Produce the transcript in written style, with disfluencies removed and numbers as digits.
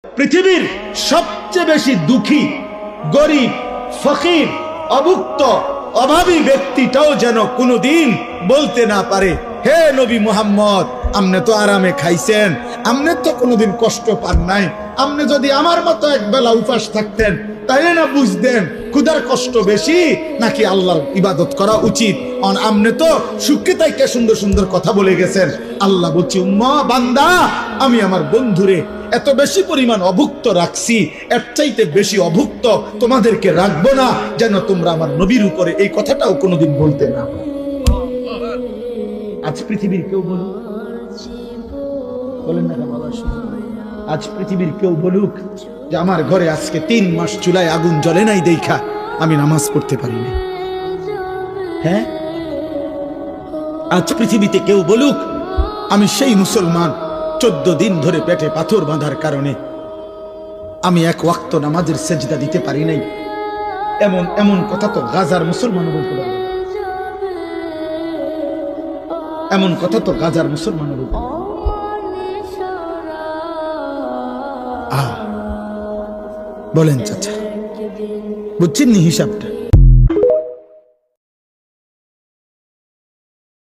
পৃথিবীর সবচেয়ে বেশি দুঃখী, গরিব, ফকির, অভুক্ত, অভাবী ব্যক্তিটাও যেন কোনোদিন বলতে না পারে, হে নবী মুহাম্মদ, আপনি তো আরামে খাইছেন, আপনি তো কোনোদিন কষ্ট পান নাই, আপনি যদি আমার মতো এক বেলা উপাস থাকতেন তাইলে না বুঝতেন ক্ষুধার কষ্ট বেশি নাকি আল্লাহর ইবাদত করা উচিত। আপনি তো সুখে তাইকে সুন্দর সুন্দর কথা বলে গেছেন। আল্লাহ বলছি, উম্মা বান্দা, আমি আমার বন্ধুরে এত বেশি পরিমাণ অভুক্ত রাখছি, এর চাইতে বেশি অভুক্ত তোমাদেরকে রাখবো না, যেন তোমরা আমার নবীর উপরে এই কথাটাও কোনোদিন বলতে না। আজ পৃথিবীর কেউ বলুক, বলেন না বাবা, আজ পৃথিবীর কেউ বলুক যে আমার ঘরে আজকে 3 মাস চুলায় আগুন জ্বলে নাই দেখা আমি নামাজ পড়তে পারিনি। হ্যাঁ, আজ পৃথিবীতে কেউ বলুক আমি সেই মুসলমান 14 দিন ধরে পেটে পাথর বাঁধার কারণে আমি 1 ওয়াক্ত নামাজের সেজদা দিতে পারি নাই, এমন এমন কথা তো গাজার মুসলমানও বলতে পারে, এমন কথা তো গাজার মুসলমানও বলতে পারে। বলেন চাচা, বুঝছেন নি হিসাবটা?